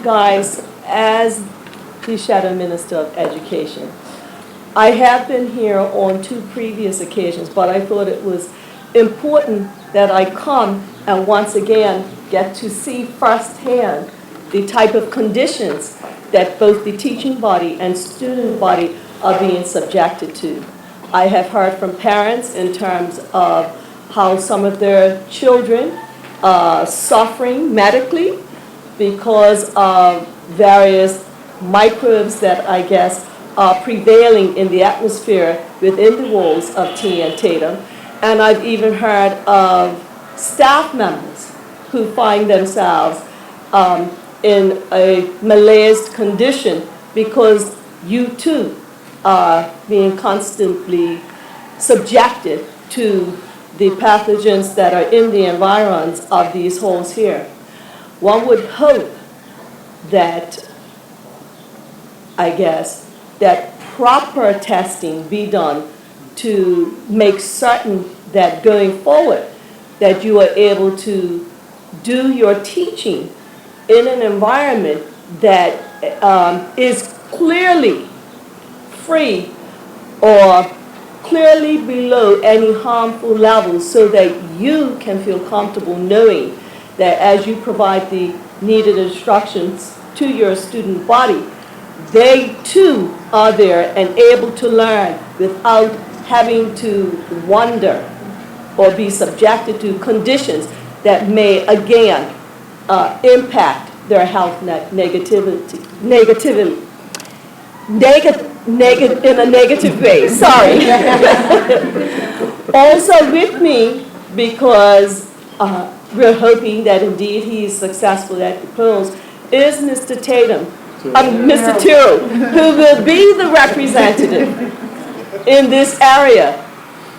guys, as the Shadow Minister of Education, I have been here on 2 previous occasions, but I thought it was important that I come and once again get to see firsthand the type of conditions that both the teaching body and student body are being subjected to. I have heard from parents in terms of how some of their children are suffering medically because of various microbes that I guess are prevailing in the atmosphere within the walls of TN Tatem. And I've even heard of staff members who find themselves in a malaised condition because you too are being constantly subjected to the pathogens that are in the environs of these halls here. One would hope that, I guess, that proper testing be done to make certain that going forward that you are able to do your teaching in an environment that is clearly free or clearly below any harmful levels so that you can feel comfortable knowing that as you provide the needed instructions to your student body, they too are there and able to learn without having to wonder or be subjected to conditions that may again impact their health in a negative way, sorry. Also with me, because we're hoping that indeed he is successful at the polls, is Mr. Tatem, Mr. Tyrrell, who will be the representative in this area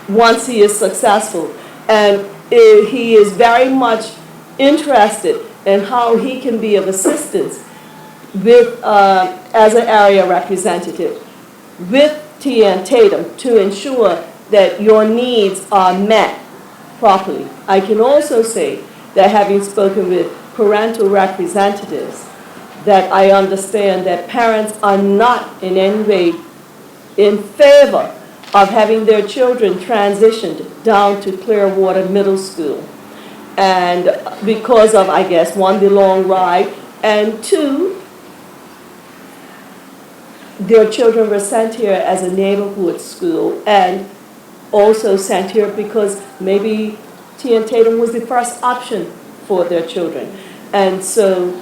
once he is successful. And he is very much interested in how he can be of assistance with, as an area representative with TN Tatem to ensure that your needs are met properly. I can also say that having spoken with parental representatives, that I understand that parents are not in any way in favor of having their children transitioned down to Clearwater Middle School. And because of, I guess, 1, the long ride, and 2, their children were sent here as a neighborhood school and also sent here because maybe TN Tatem was the first option for their children. And so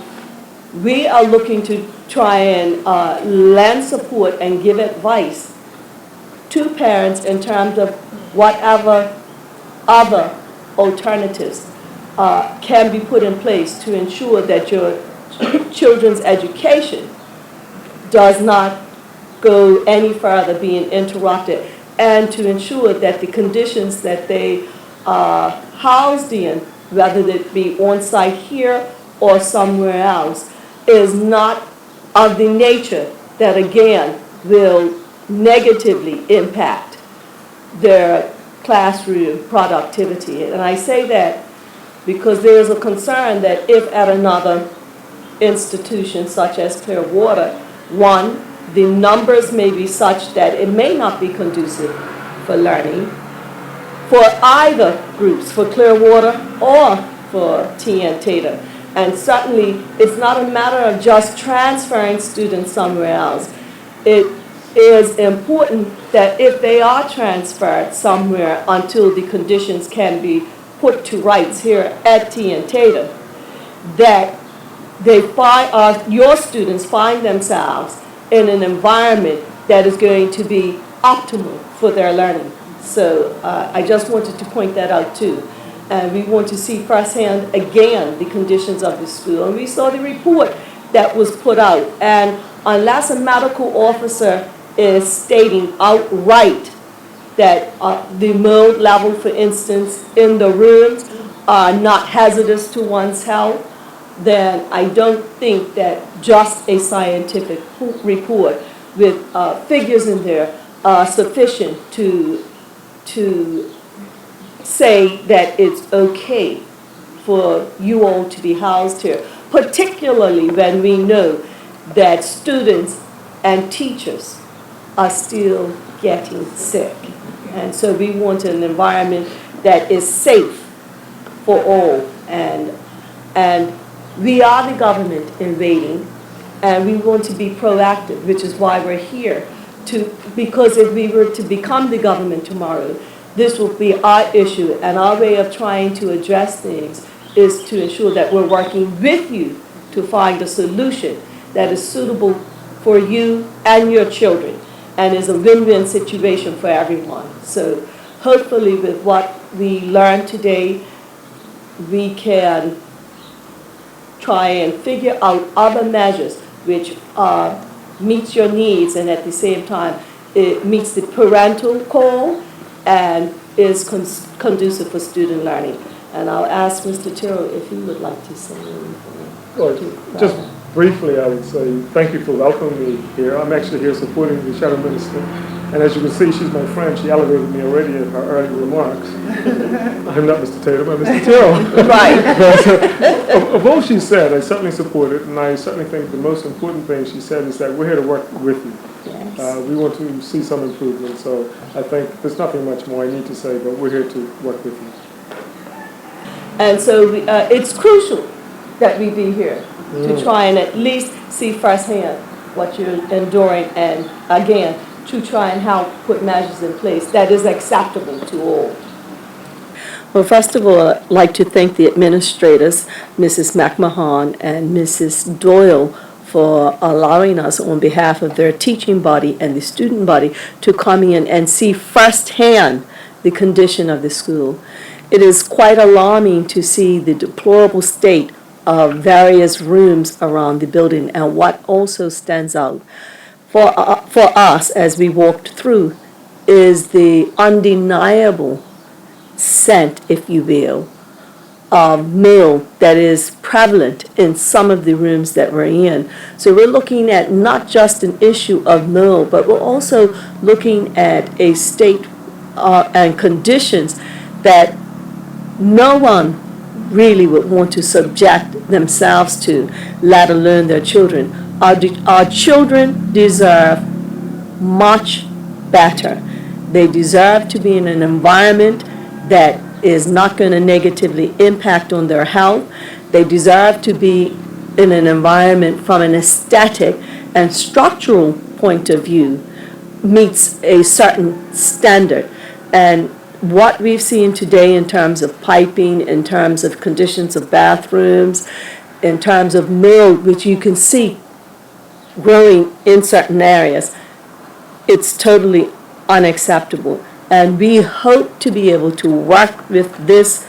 we are looking to try and lend support and give advice to parents in terms of whatever other alternatives can be put in place to ensure that your children's education does not go any further being interrupted, and to ensure that the conditions that they are housed in, whether it be on site here or somewhere else, is not of the nature that again will negatively impact their classroom productivity. And I say that because there is a concern that if at another institution such as Clearwater, 1, the numbers may be such that it may not be conducive for learning for either groups, for Clearwater or for TN Tatem. And certainly it's not a matter of just transferring students somewhere else. It is important that if they are transferred somewhere until the conditions can be put to rights here at TN Tatem, that they your students find themselves in an environment that is going to be optimal for their learning. So I just wanted to point that out too. And we want to see firsthand again the conditions of the school. And we saw the report that was put out. And unless a medical officer is stating outright that the mold level, for instance, in the rooms are not hazardous to one's health, then I don't think that just a scientific report with figures in there are sufficient to say that it's okay for you all to be housed here. particularly when we know that students and teachers are still getting sick. And so we want an environment that is safe for all. And we are the government in waiting, and we want to be proactive, which is why we're here. Because if we were to become the government tomorrow, this will be our issue, and our way of trying to address things is to ensure that we're working with you to find a solution that is suitable for you and your children, and is a win-win situation for everyone. So hopefully with what we learned today, we can try and figure out other measures which meets your needs, and at the same time it meets the parental call and is conducive for student learning. And I'll ask Mr. Tyrrell if he would like to say anything. Well, just briefly, I would say thank you for welcoming me here. I'm actually here supporting the Shadow Minister. And as you can see, she's my friend. She elevated me already in her early remarks. I'm not Mr. Tatem, I'm Mr. Tyrrell. Right. But, of all she said, I certainly support it. And I certainly think the most important thing she said is that we're here to work with you. Yes. We want to see some improvement. So I think there's nothing much more I need to say, but we're here to work with you. And so it's crucial that we be here to try and at least see firsthand what you're enduring, and again, to try and help put measures in place that is acceptable to all. Well, first of all, I'd like to thank the administrators, Mrs. McMahon and Mrs. Doyle, for allowing us on behalf of their teaching body and the student body to come in and see firsthand the condition of the school. It is quite alarming to see the deplorable state of various rooms around the building, and what also stands out for us as we walked through is the undeniable scent, if you will, of meal that is prevalent in some of the rooms that we're in. So we're looking at not just an issue of meal, but we're also looking at a state and conditions that no one really would want to subject themselves to, let alone their children. Our children deserve much better. They deserve to be in an environment that is not going to negatively impact on their health. They deserve to be in an environment from an aesthetic and structural point of view meets a certain standard. And what we've seen today in terms of piping, in terms of conditions of bathrooms, in terms of mold, which you can see growing in certain areas, it's totally unacceptable. And we hope to be able to work with this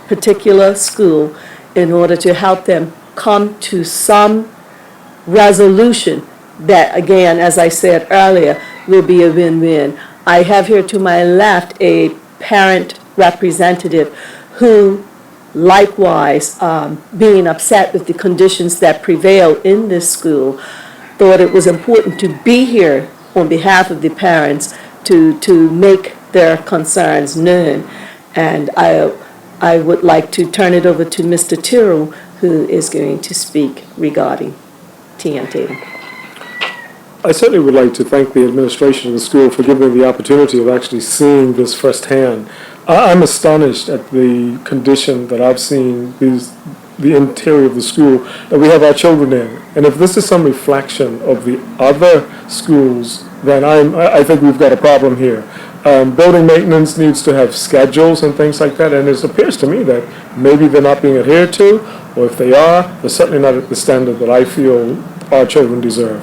particular school in order to help them come to some resolution that, again, as I said earlier, will be a win-win. I have here to my left a parent representative who likewise, being upset with the conditions that prevail in this school, thought it was important to be here on behalf of the parents to make their concerns known. And I would like to turn it over to Mr. Tyrrell, who is going to speak regarding T.M. Tatem. I certainly would like to thank the administration of the school for giving me the opportunity of actually seeing this firsthand. I'm astonished at the condition that I've seen, the interior of the school that we have our children in. And if this is some reflection of the other schools, then I think we've got a problem here. Building maintenance needs to have schedules and things like that, and it appears to me that maybe they're not being adhered to, or if they are, they're certainly not at the standard that I feel our children deserve.